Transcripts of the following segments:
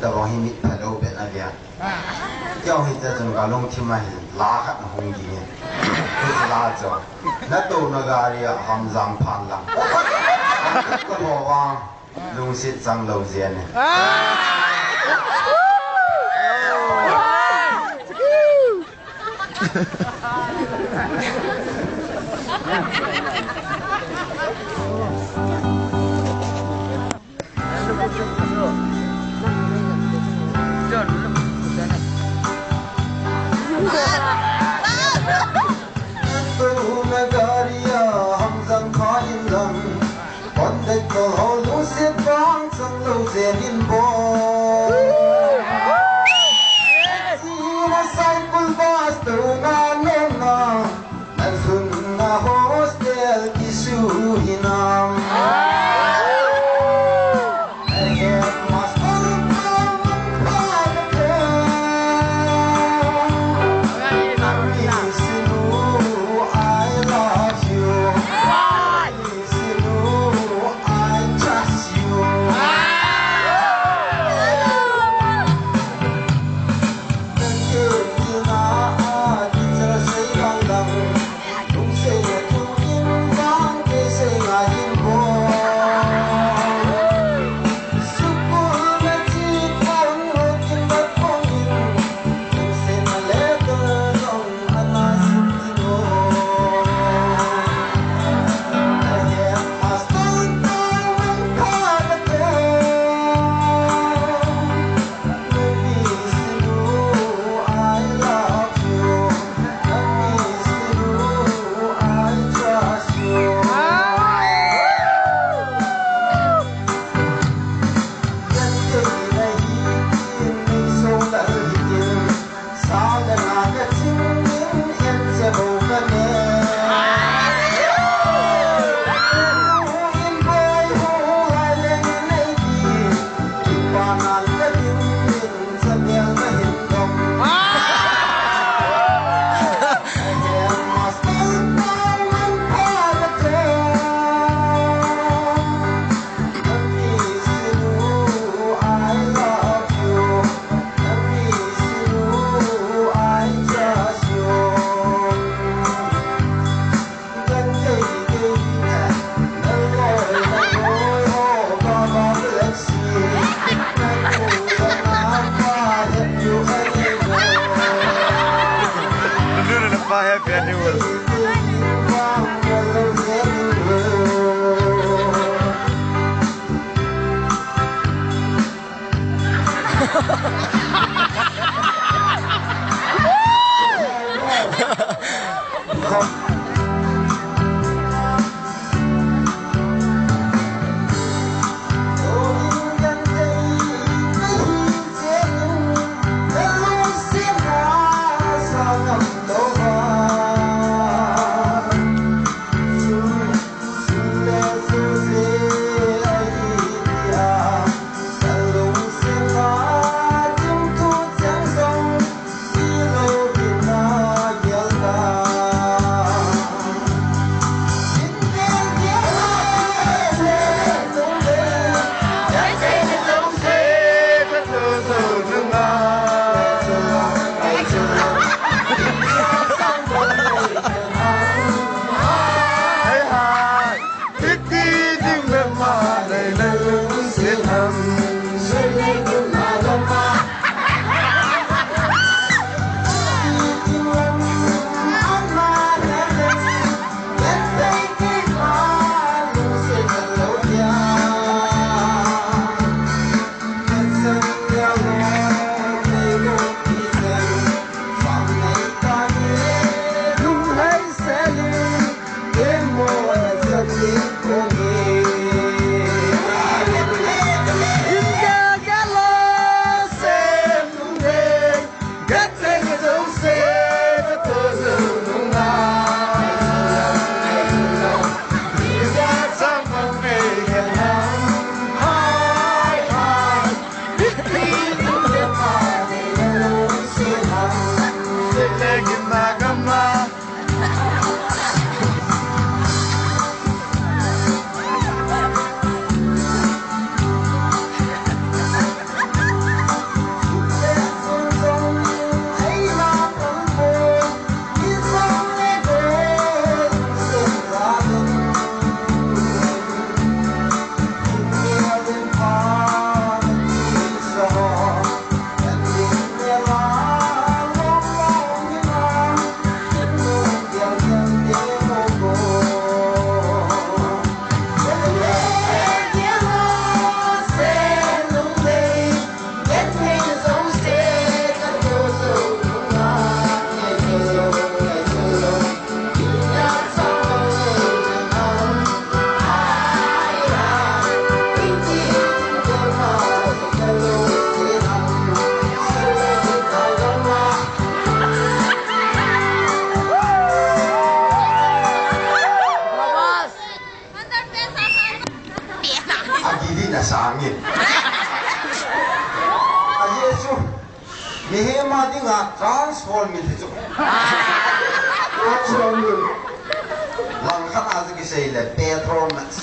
tao vào hi mít phải đâu biết là gì cho hi ta trong cái lông chim mà lá khát nó hung gì cái lá cho nó tụ nó gà đi ham giang phan lắm cái mỏ vàng lông xịt răng lâu diện này Happy anniversary. Mihema di nga transform itu. Transform. Langkah aja kisah ile Petronas.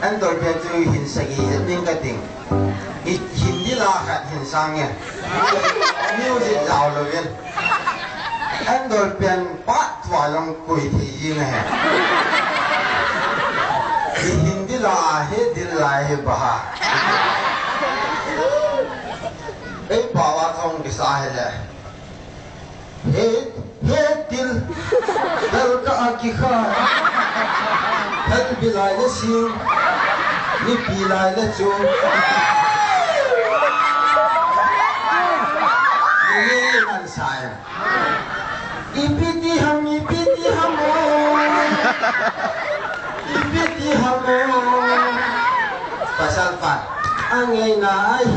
Andor betul hinsagi mingkating. Hindi lahat hinsangnya. Music jauh lebih. Andor pen pat walang kui tiing hai. Hindi lahe dil lahe bah. Bawa thong kisah le. Dil dal ka akikha. Had bilai le sim, ni bilai le chu. Ni man saya. Ipiti ham mo. Ipiti ham mo. Pasal pan, angay na ahi.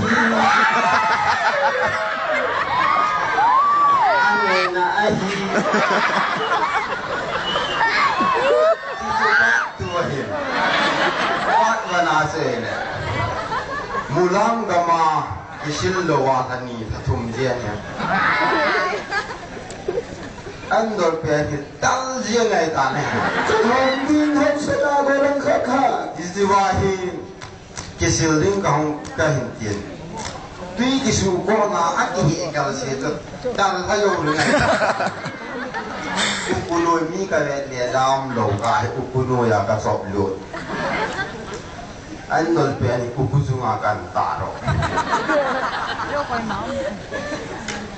Angay na ahi. What manase ne? Mulam gama isil lawatani thum jianya. Andor pe dal jiangai tane. Min hom sala gorang khakha. Isdiwahi kisil ring kahong kahintian. Tui kisu ko na aki engkal seto. Dal thayo lungai. Ukunoi mi ka le lam lo ka ukunoi ya ka sop lo. Andol pe ani kupuzunga kan taro.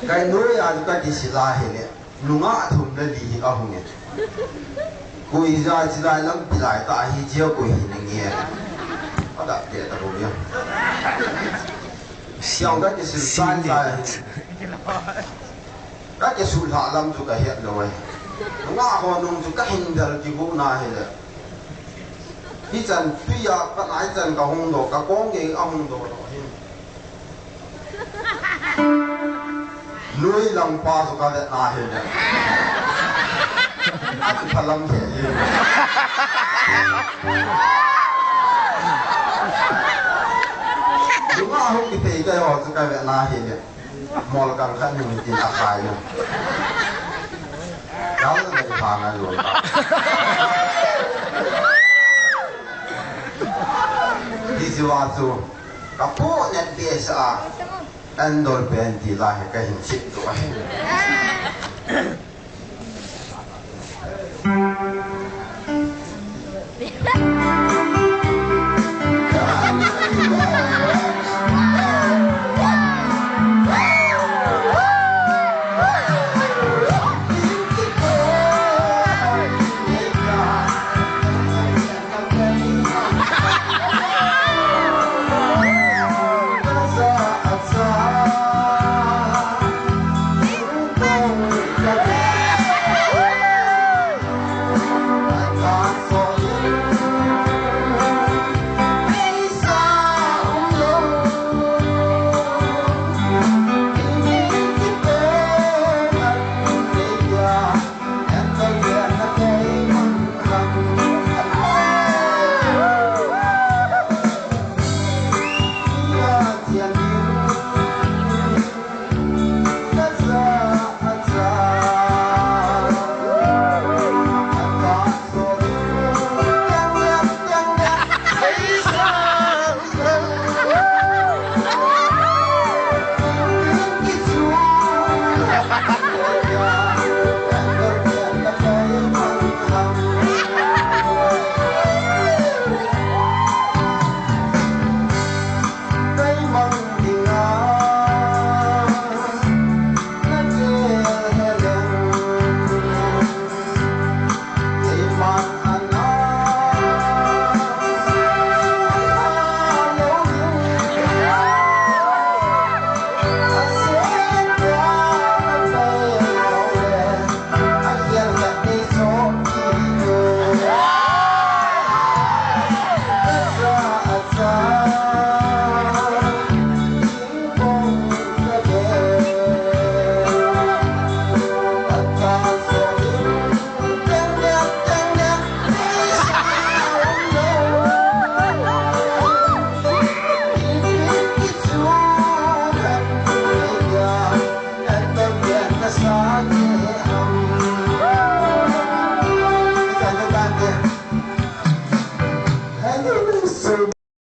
Kai noi ya ka disila hele. Nunga thum na li ahunge. Kui za jila lam bilai ta hi jia ko hi nge. Ada dia ta ro ya. Xiang da ke sil san za. Ka ke sul ha lam tu ka hiat lo ai. Nga ho nung tu ka hin dal ki bu na hele. Hi chan tuya ka nai chan ka hong do ka kong ge ahung do lo hin. Lui lam pa su ka de na hele. Aku palam ke ye. Nga ho ki pe ka ho su ka de na hele. Mol kang khan ni tin akai yo. Kau nak di mana lu? Di situ, kapok net biasa, endor benti lah kain cip tu.